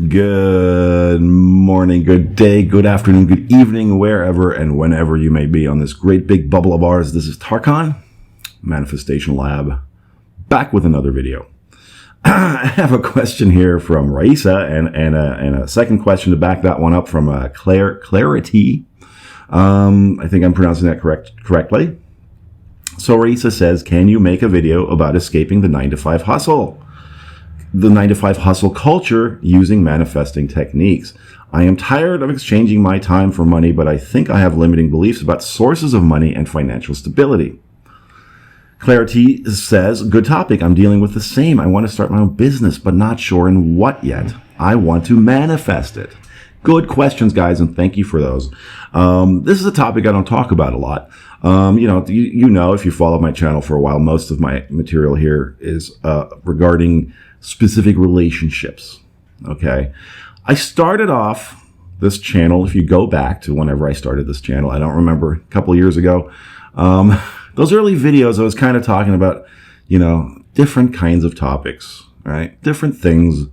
Good morning, good day, good afternoon, good evening, wherever and whenever you may be on this great big bubble of ours. This is Tarkan, Manifestation Lab, back with another video. I have a question here from 𝗙ecie and a second question to back that one up from 𝗙ecie. I think I'm pronouncing that correctly. So 𝗙ecie says, can you make a video about escaping the 9-to-5 hustle? The 9-to-5 hustle culture using manifesting techniques. I am tired of exchanging my time for money, but I think I have limiting beliefs about sources of money and financial stability. 𝗙ecie says, good topic. I'm dealing with the same. I want to start my own business, but not sure in what yet. I want to manifest it. Good questions, guys, and thank you for those. This is a topic I don't talk about a lot. You know, if you follow my channel for a while, most of my material here is regarding specific relationships. Okay. I started off this channel, if you go back to whenever I started this channel, I don't remember, a couple of years ago. Those early videos, I was kind of talking about, different kinds of topics, right? Different things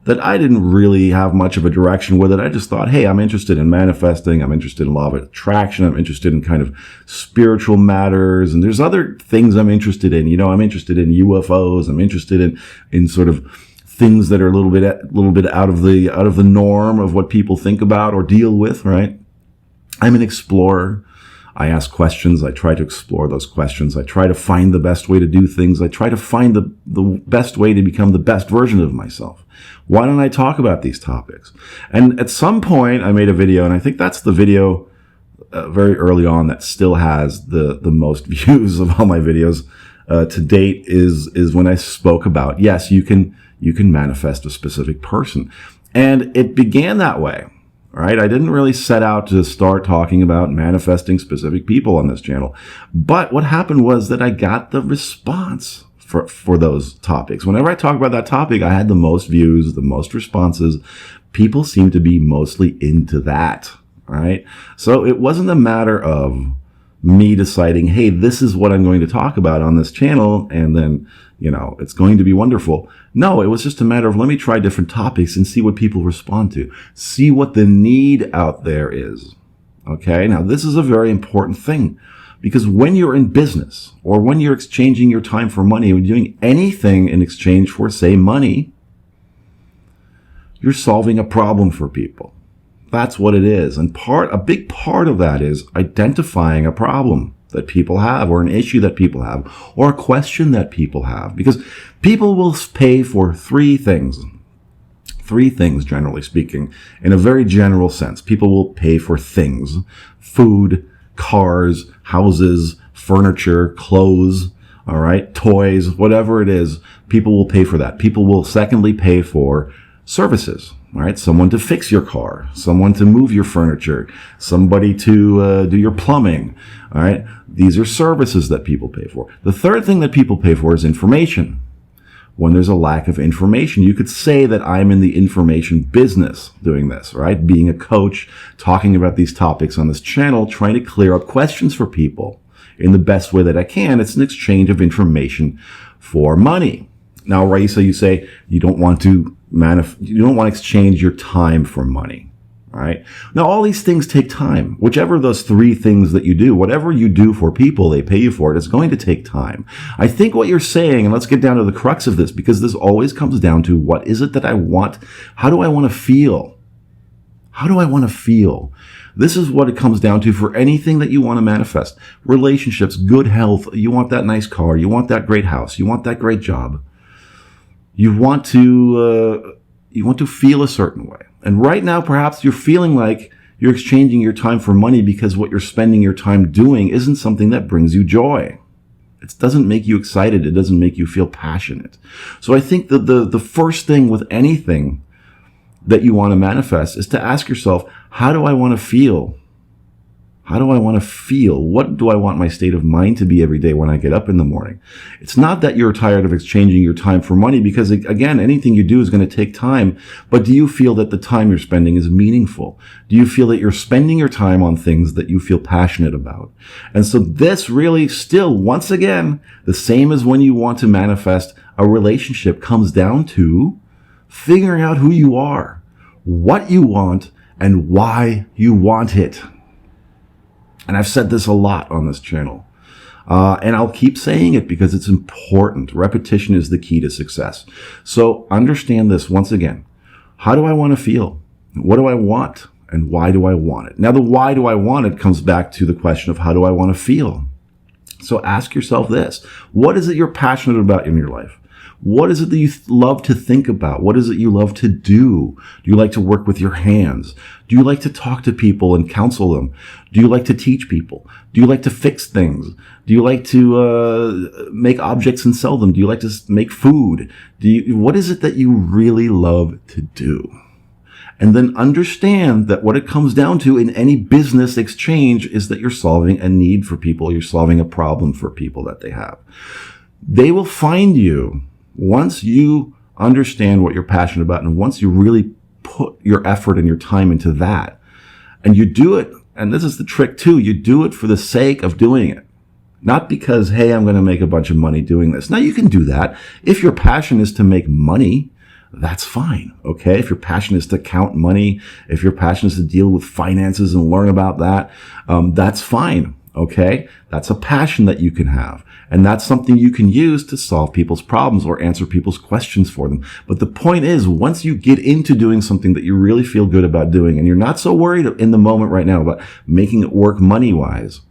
that I didn't really have much of a direction with it. I just thought, hey, I'm interested in manifesting. I'm interested in law of attraction. I'm interested in kind of spiritual matters. And there's other things I'm interested in. I'm interested in UFOs. I'm interested in sort of things that are a little bit out of the norm of what people think about or deal with, right? I'm an explorer. I ask questions. I try to explore those questions. I try to find the best way to do things. I try to find the best way to become the best version of myself. Why don't I talk about these topics? And at some point, I made a video, and I think that's the video very early on that still has the most views of all my videos to date is when I spoke about, yes, you can manifest a specific person. And it began that way. Right? I didn't really set out to start talking about manifesting specific people on this channel. But what happened was that I got the response for those topics. Whenever I talk about that topic, I had the most views, the most responses. People seem to be mostly into that, right? So it wasn't a matter of me deciding, hey, this is what I'm going to talk about on this channel, and then, it's going to be wonderful. No, it was just a matter of, let me try different topics and see what people respond to. See what the need out there is. Okay? Now, this is a very important thing, because when you're in business, or when you're exchanging your time for money, or doing anything in exchange for, say, money, you're solving a problem for people. That's what it is. And a big part of that is identifying a problem that people have, or an issue that people have, or a question that people have. Because people will pay for three things, generally speaking, in a very general sense. People will pay for things: food, cars, houses, furniture, clothes, all right, toys, whatever it is. People will pay for that. People will secondly pay for services. All right, someone to fix your car, someone to move your furniture, somebody to do your plumbing. All right, these are services that people pay for. The third thing that people pay for is information. When there's a lack of information, you could say that I'm in the information business doing this, right? Being a coach, talking about these topics on this channel, trying to clear up questions for people in the best way that I can. It's an exchange of information for money. Now, 𝗙ecie, you say you don't want to exchange your time for money, right? Now, all these things take time. Whichever of those three things that you do, whatever you do for people, they pay you for it. It's going to take time. I think what you're saying, and let's get down to the crux of this, because this always comes down to, what is it that I want? How do I want to feel? How do I want to feel? This is what it comes down to for anything that you want to manifest. Relationships, good health. You want that nice car. You want that great house. You want that great job. You want to feel a certain way. And right now, perhaps you're feeling like you're exchanging your time for money because what you're spending your time doing isn't something that brings you joy. It doesn't make you excited. It doesn't make you feel passionate. So I think that the first thing with anything that you want to manifest is to ask yourself, how do I want to feel? How do I want to feel? What do I want my state of mind to be every day when I get up in the morning? It's not that you're tired of exchanging your time for money, because, again, anything you do is going to take time. But do you feel that the time you're spending is meaningful? Do you feel that you're spending your time on things that you feel passionate about? And so this really still, once again, the same as when you want to manifest a relationship, comes down to figuring out who you are. what you want and why you want it. And I've said this a lot on this channel. And I'll keep saying it because it's important. Repetition is the key to success. So understand this once again. How do I want to feel? What do I want? And why do I want it? Now, the why do I want it comes back to the question of how do I want to feel? So ask yourself this. What is it you're passionate about in your life? What is it that you love to think about? What is it you love to do? Do you like to work with your hands? Do you like to talk to people and counsel them? Do you like to teach people? Do you like to fix things? Do you like to make objects and sell them? Do you like to make food? What is it that you really love to do? And then understand that what it comes down to in any business exchange is that you're solving a need for people. You're solving a problem for people that they have. They will find you once you understand what you're passionate about, and once you really put your effort and your time into that, and you do it, and this is the trick too, you do it for the sake of doing it. Not because, hey, I'm going to make a bunch of money doing this. Now, you can do that. If your passion is to make money, that's fine, okay? If your passion is to count money, if your passion is to deal with finances and learn about that, that's fine, okay? That's a passion that you can have. And that's something you can use to solve people's problems or answer people's questions for them. But the point is, once you get into doing something that you really feel good about doing, and you're not so worried in the moment right now about making it work money-wise,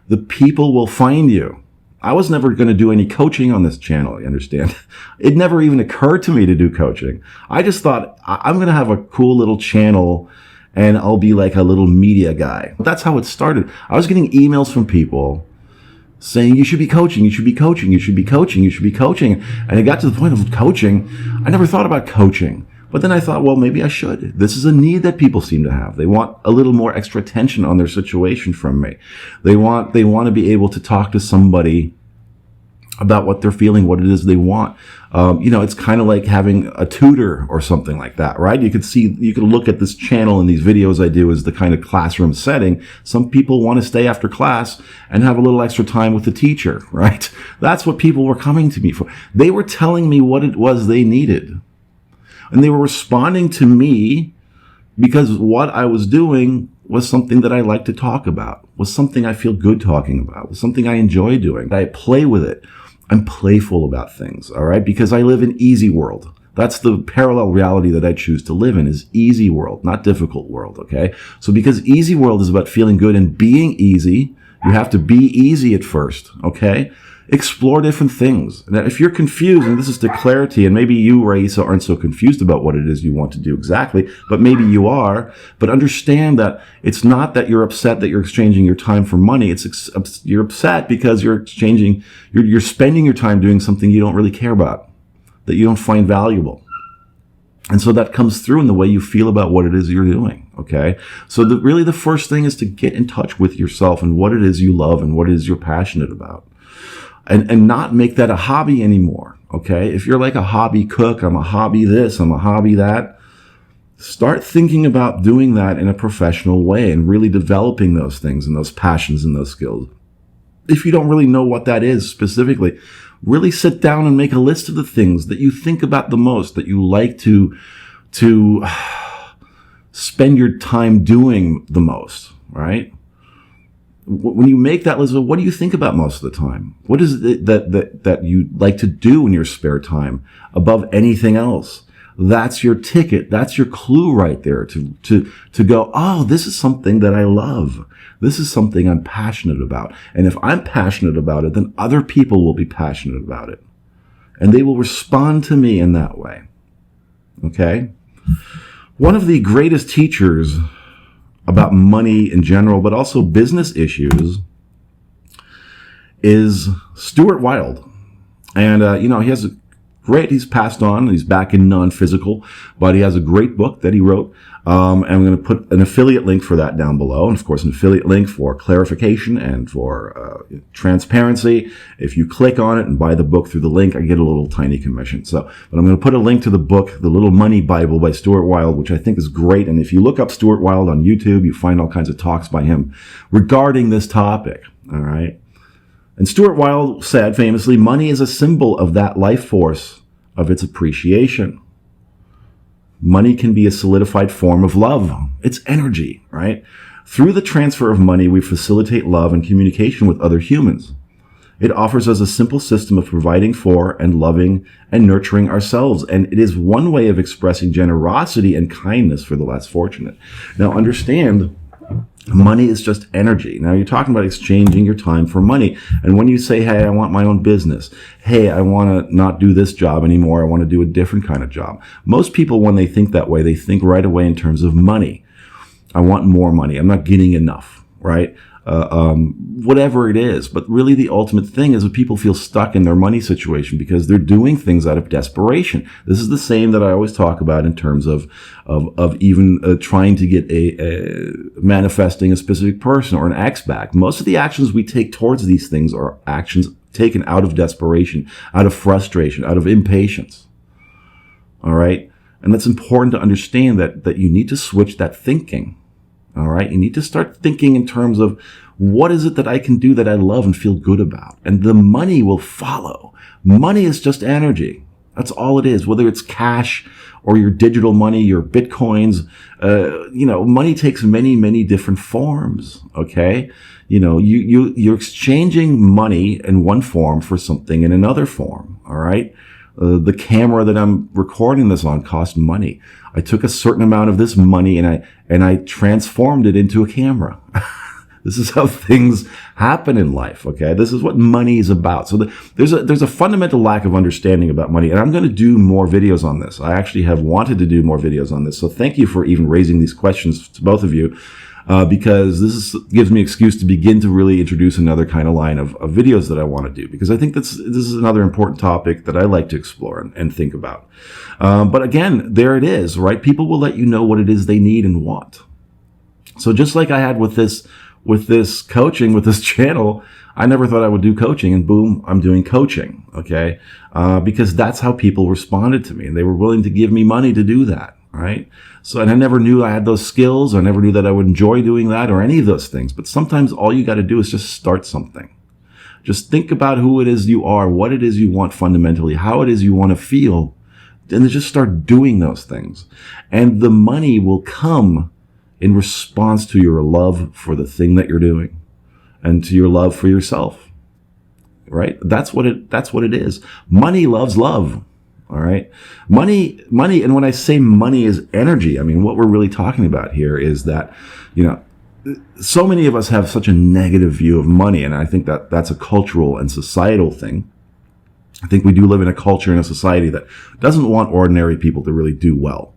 the people will find you. I was never going to do any coaching on this channel, you understand? It never even occurred to me to do coaching. I just thought, I'm going to have a cool little channel and I'll be like a little media guy. That's how it started. I was getting emails from people saying, you should be coaching, you should be coaching, you should be coaching, you should be coaching. And it got to the point of coaching. I never thought about coaching. But then I thought, well, maybe I should. This is a need that people seem to have. They want a little more extra attention on their situation from me. They want to be able to talk to somebody about what they're feeling, what it is they want. It's kind of like having a tutor or something like that, right? You could look at this channel and these videos I do as the kind of classroom setting. Some people want to stay after class and have a little extra time with the teacher, right? That's what people were coming to me for. They were telling me what it was they needed. And they were responding to me because what I was doing was something that I like to talk about, was something I feel good talking about, was something I enjoy doing. I play with it. I'm playful about things, all right? Because I live in easy world. That's the parallel reality that I choose to live in, is easy world, not difficult world, okay? So because easy world is about feeling good and being easy, you have to be easy at first, okay? Explore different things. Now, if you're confused, and this is to clarity, and maybe you, 𝗬𝗍, aren't so confused about what it is you want to do exactly, but maybe you are, but understand that it's not that you're upset that you're exchanging your time for money. You're upset because you're spending your time doing something you don't really care about, that you don't find valuable. And so that comes through in the way you feel about what it is you're doing, okay? So really the first thing is to get in touch with yourself and what it is you love and what it is you're passionate about. And not make that a hobby anymore, okay? If you're like a hobby cook, I'm a hobby this, I'm a hobby that, start thinking about doing that in a professional way and really developing those things and those passions and those skills. If you don't really know what that is specifically, really sit down and make a list of the things that you think about the most, that you like to spend your time doing the most, right? When you make that list, what do you think about most of the time? What is it that you like to do in your spare time above anything else? That's your ticket. That's your clue right there to go, oh, this is something that I love. This is something I'm passionate about. And if I'm passionate about it, then other people will be passionate about it. And they will respond to me in that way. Okay? One of the greatest teachers about money in general, but also business issues, is Stuart Wilde. And, he's passed on, he's back in non-physical, but he has a great book that he wrote. And I'm going to put an affiliate link for that down below. And of course, an affiliate link for clarification and for transparency. If you click on it and buy the book through the link, I get a little tiny commission. But I'm going to put a link to the book, The Little Money Bible by Stuart Wilde, which I think is great. And if you look up Stuart Wilde on YouTube, you find all kinds of talks by him regarding this topic. All right. And Stuart Wilde said famously, money is a symbol of that life force of its appreciation. Money can be a solidified form of love. It's energy, right? Through the transfer of money, we facilitate love and communication with other humans. It offers us a simple system of providing for and loving and nurturing ourselves. And it is one way of expressing generosity and kindness for the less fortunate. Now, understand, money is just energy. Now, you're talking about exchanging your time for money. And when you say, hey, I want my own business. Hey, I want to not do this job anymore. I want to do a different kind of job. Most people, when they think that way, they think right away in terms of money. I want more money. I'm not getting enough, right? Whatever it is. But really the ultimate thing is that people feel stuck in their money situation because they're doing things out of desperation. This is the same that I always talk about in terms of even trying to get manifesting a specific person or an ex back. Most of the actions we take towards these things are actions taken out of desperation, out of frustration, out of impatience. All right. And that's important to understand that you need to switch that thinking. All right. You need to start thinking in terms of what is it that I can do that I love and feel good about? And the money will follow. Money is just energy. That's all it is. Whether it's cash or your digital money, your Bitcoins, money takes many, many different forms. Okay. You're exchanging money in one form for something in another form. All right. The camera that I'm recording this on cost money. I took a certain amount of this money and I transformed it into a camera. This is how things happen in life. Okay. This is what money is about. So there's a fundamental lack of understanding about money. And I'm going to do more videos on this. I actually have wanted to do more videos on this. So thank you for even raising these questions to both of you. Because this gives me an excuse to begin to really introduce another kind of line of videos that I want to do, because I think this is another important topic that I like to explore and think about. But again, there it is, right? People will let you know what it is they need and want. So just like I had with this coaching, with this channel, I never thought I would do coaching, and boom, I'm doing coaching. Okay. Because that's how people responded to me, and they were willing to give me money to do that. Right. So, and I never knew I had those skills. I never knew that I would enjoy doing that or any of those things. But sometimes all you got to do is just start something. Just think about who it is you are, what it is you want fundamentally, how it is you want to feel, and then just start doing those things. And the money will come in response to your love for the thing that you're doing and to your love for yourself. Right. That's what it is. Money loves love. All right. Money. And when I say money is energy, I mean, what we're really talking about here is that, so many of us have such a negative view of money. And I think that that's a cultural and societal thing. I think we do live in a culture and a society that doesn't want ordinary people to really do well.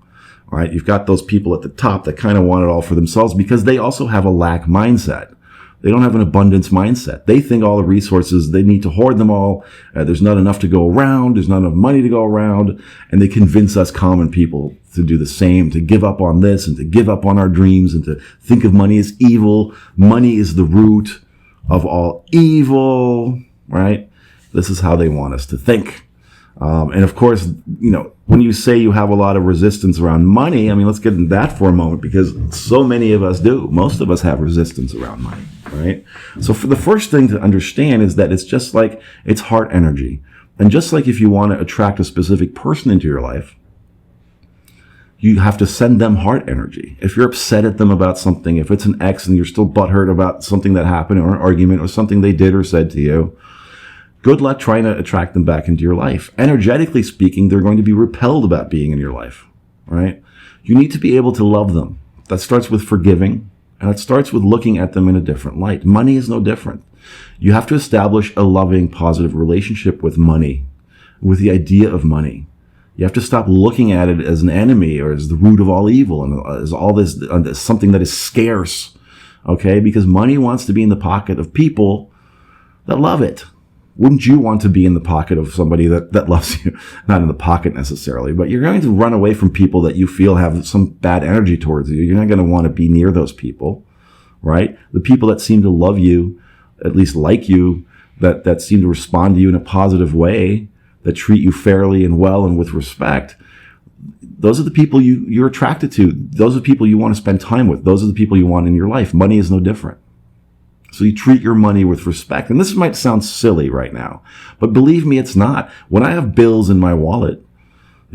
All right. You've got those people at the top that kind of want it all for themselves because they also have a lack mindset. They don't have an abundance mindset. They think all the resources, they need to hoard them all. There's not enough to go around. There's not enough money to go around. And they convince us common people to do the same, to give up on this and to give up on our dreams and to think of money as evil. Money is the root of all evil, right? This is how they want us to think. And of course, when you say you have a lot of resistance around money, I mean, let's get into that for a moment, because so many of us do. Most of us have resistance around money, right? So for the first thing to understand is that it's just like it's heart energy. And just like if you want to attract a specific person into your life, you have to send them heart energy. If you're upset at them about something, if it's an ex and you're still butthurt about something that happened or an argument or something they did or said to you, good luck trying to attract them back into your life. Energetically speaking, they're going to be repelled about being in your life, right? You need to be able to love them. That starts with forgiving, and it starts with looking at them in a different light. Money is no different. You have to establish a loving, positive relationship with money, with the idea of money. You have to stop looking at it as an enemy or as the root of all evil and as all this, something that is scarce, okay? Because money wants to be in the pocket of people that love it. Wouldn't you want to be in the pocket of somebody that loves you? Not in the pocket necessarily, but you're going to run away from people that you feel have some bad energy towards you. You're not going to want to be near those people, right? The people that seem to love you, at least like you, that seem to respond to you in a positive way, that treat you fairly and well and with respect, those are the people you're attracted to. Those are the people you want to spend time with. Those are the people you want in your life. Money is no different. So you treat your money with respect. And this might sound silly right now, but believe me, it's not. When I have bills in my wallet,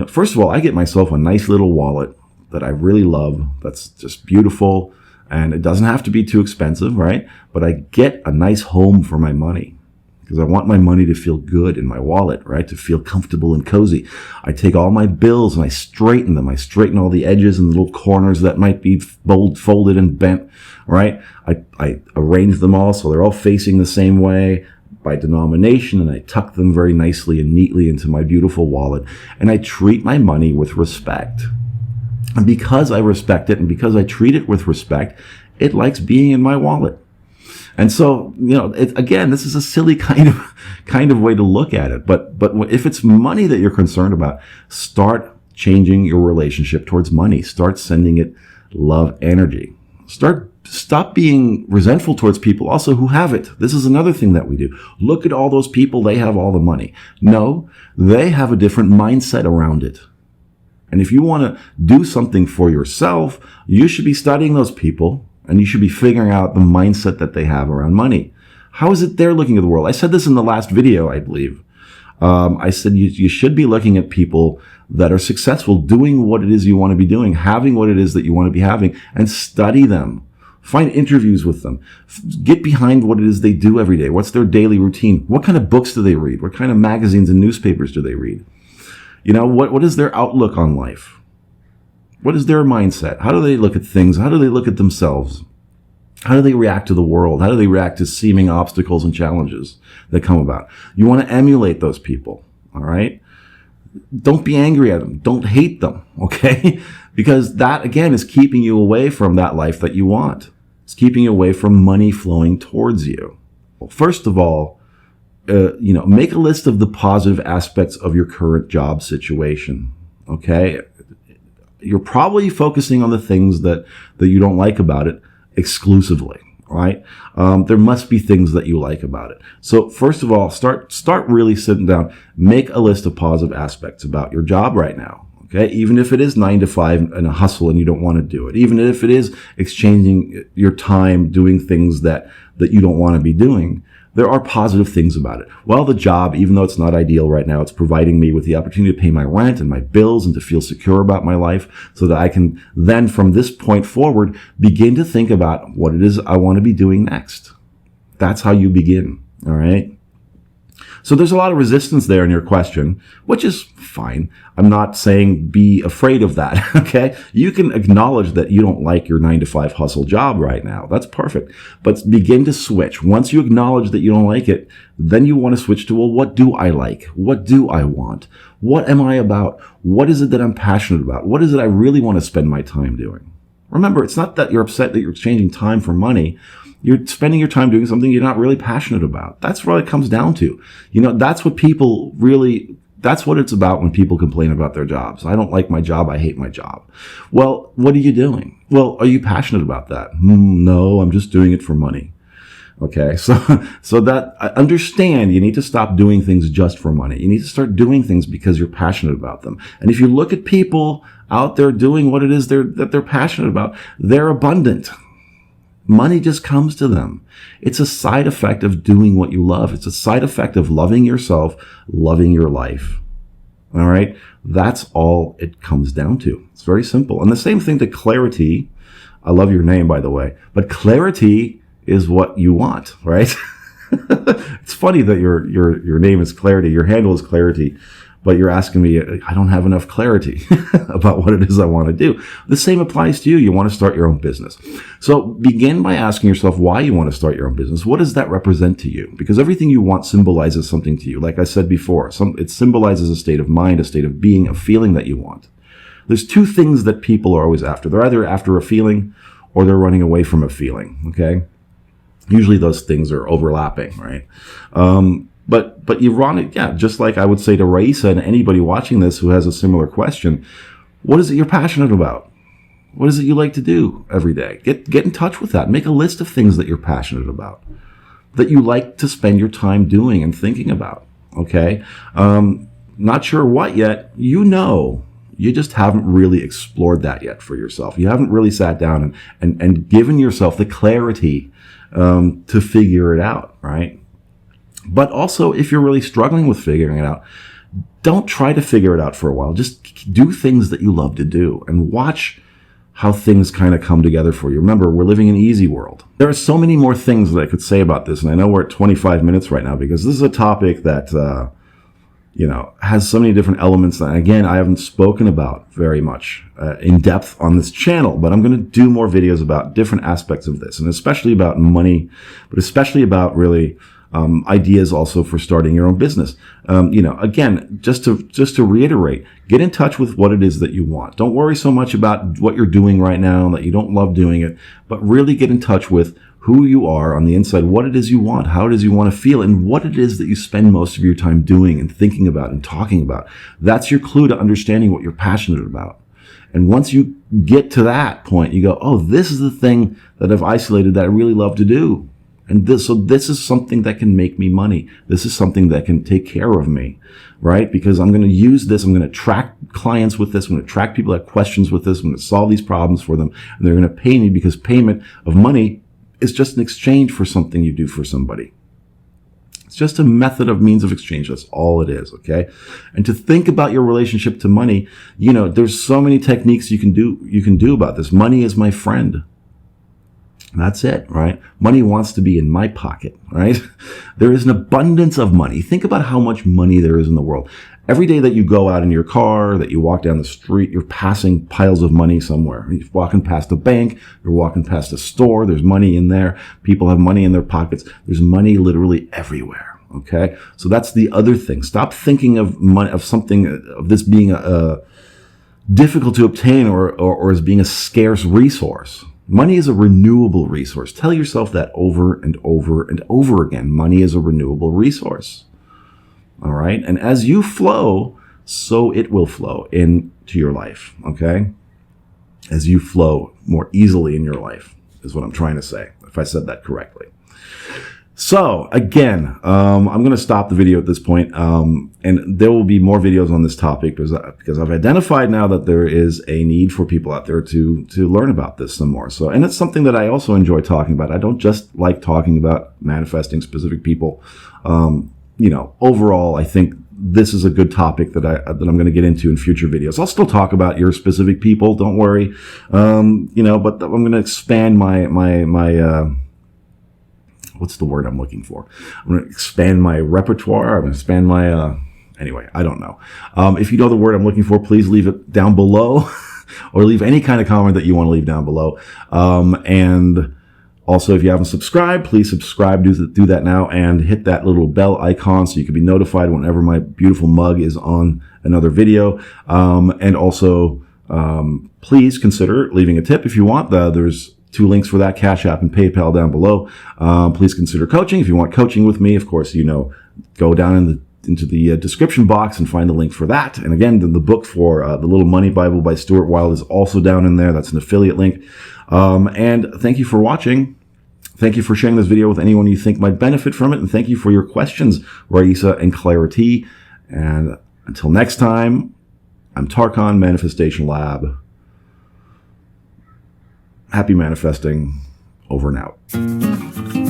First of all, I get myself a nice little wallet that I really love. That's just beautiful. And it doesn't have to be too expensive, right? But I get a nice home for my money because I want my money to feel good in my wallet, right? To feel comfortable and cozy. I take all my bills and I straighten them. I straighten all the edges and little corners that might be folded and bent, right? I arrange them all so they're all facing the same way by denomination, and I tuck them very nicely and neatly into my beautiful wallet. And I treat my money with respect. And because I respect it and because I treat it with respect, it likes being in my wallet. And so, again, this is a silly kind of way to look at it. But if it's money that you're concerned about, start changing your relationship towards money. Start sending it love energy. Stop being resentful towards people also who have it. This is another thing that we do. Look at all those people. They have all the money. No, they have a different mindset around it. And if you want to do something for yourself, you should be studying those people and you should be figuring out the mindset that they have around money. How is it they're looking at the world? I said this in the last video, I believe. I said you should be looking at people that are successful, doing what it is you want to be doing, having what it is that you want to be having, and study them. Find interviews with them. Get behind what it is they do every day. What's their daily routine? What kind of books do they read? What kind of magazines and newspapers do they read? What is their outlook on life? What is their mindset? How do they look at things? How do they look at themselves? How do they react to the world? How do they react to seeming obstacles and challenges that come about? You want to emulate those people, all right? Don't be angry at them. Don't hate them, okay? Because that, again, is keeping you away from that life that you want. It's keeping you away from money flowing towards you. Well, first of all, make a list of the positive aspects of your current job situation, okay? You're probably focusing on the things that you don't like about it exclusively, right? There must be things that you like about it. So first of all, start really sitting down. Make a list of positive aspects about your job right now. Okay, even if it is 9 to 5 and a hustle and you don't want to do it, even if it is exchanging your time doing things that you don't want to be doing, there are positive things about it. Well, the job, even though it's not ideal right now, it's providing me with the opportunity to pay my rent and my bills and to feel secure about my life so that I can then, from this point forward, begin to think about what it is I want to be doing next. That's how you begin, all right? So there's a lot of resistance there in your question, which is fine. I'm not saying be afraid of that, okay? You can acknowledge that you don't like your 9 to 5 hustle job right now. That's perfect. But begin to switch. Once you acknowledge that you don't like it, then you want to switch to, well, what do I like? What do I want? What am I about? What is it that I'm passionate about? What is it I really want to spend my time doing? Remember, it's not that you're upset that you're exchanging time for money. You're spending your time doing something you're not really passionate about. That's what it comes down to. That's what that's what it's about when people complain about their jobs. I don't like my job. I hate my job. Well, what are you doing? Well, are you passionate about that? No, I'm just doing it for money. Okay. So that I understand you need to stop doing things just for money. You need to start doing things because you're passionate about them. And if you look at people out there doing what it is that they're passionate about, they're abundant. Money just comes to them. It's a side effect of doing what you love. It's a side effect of loving yourself, loving your life. All right? That's all it comes down to. It's very simple. And the same thing to clarity. I love your name, by the way. But clarity is what you want, right? It's funny that your name is Clarity. Your handle is Clarity. But you're asking me, I don't have enough clarity about what it is I want to do. The same applies to you. You want to start your own business. So begin by asking yourself why you want to start your own business. What does that represent to you? Because everything you want symbolizes something to you. Like I said before, it symbolizes a state of mind, a state of being, a feeling that you want. There's two things that people are always after. They're either after a feeling or they're running away from a feeling, okay? Usually those things are overlapping, right? But ironic, yeah, just like I would say to Raisa and anybody watching this who has a similar question, what is it you're passionate about? What is it you like to do every day? Get in touch with that. Make a list of things that you're passionate about, that you like to spend your time doing and thinking about, okay? Not sure what yet. You just haven't really explored that yet for yourself. You haven't really sat down and given yourself the clarity to figure it out, right? But also, if you're really struggling with figuring it out, don't try to figure it out for a while. Just do things that you love to do and watch how things kind of come together for you. Remember, we're living in an easy world. There are so many more things that I could say about this, and I know we're at 25 minutes right now because this is a topic that, has so many different elements that, again, I haven't spoken about very much in depth on this channel, but I'm going to do more videos about different aspects of this, and especially about money, but especially about really ideas also for starting your own business. Again, just to reiterate, get in touch with what it is that you want. Don't worry so much about what you're doing right now, that you don't love doing it, but really get in touch with who you are on the inside, what it is you want, how it is you want to feel, and what it is that you spend most of your time doing and thinking about and talking about. That's your clue to understanding what you're passionate about. And once you get to that point, you go, oh, this is the thing that I've isolated that I really love to do. And this is something that can make me money. This is something that can take care of me, right? Because I'm going to use this. I'm going to attract clients with this. I'm going to attract people that have questions with this. I'm going to solve these problems for them. And they're going to pay me because payment of money is just an exchange for something you do for somebody. It's just a method of means of exchange. That's all it is, okay? And to think about your relationship to money, there's so many techniques you can do about this. Money is my friend. That's it, right? Money wants to be in my pocket, right? There is an abundance of money. Think about how much money there is in the world. Every day that you go out in your car, that you walk down the street, you're passing piles of money somewhere. You're walking past a bank, you're walking past a store, there's money in there. People have money in their pockets. There's money literally everywhere, okay? So that's the other thing. Stop thinking of money, of this being difficult to obtain or as being a scarce resource. Money is a renewable resource. Tell yourself that over and over and over again. Money is a renewable resource. All right? And as you flow, so it will flow into your life, okay? As you flow more easily in your life is what I'm trying to say, if I said that correctly. So, again, I'm going to stop the video at this point, and there will be more videos on this topic because I've identified now that there is a need for people out there to learn about this some more. So, and it's something that I also enjoy talking about. I don't just like talking about manifesting specific people. Overall, I think this is a good topic that I'm going to get into in future videos. I'll still talk about your specific people. Don't worry. But I'm going to expand my what's the word I'm looking for? I'm going to expand my repertoire. I'm going to expand my, anyway, I don't know. If you know the word I'm looking for, please leave it down below or leave any kind of comment that you want to leave down below. And also, if you haven't subscribed, please subscribe. Do that now and hit that little bell icon so you can be notified whenever my beautiful mug is on another video. And also, please consider leaving a tip if you want. There's 2 links for that, Cash App and PayPal down below. Please consider coaching. If you want coaching with me, of course, go down into the description box and find the link for that. And again, the book for The Little Money Bible by Stuart Wilde is also down in there. That's an affiliate link. And thank you for watching. Thank you for sharing this video with anyone you think might benefit from it. And thank you for your questions, 𝗪𝗧 and 𝗪𝗧. And until next time, I'm Tarkan, Manifestation Lab. Happy manifesting. Over and out.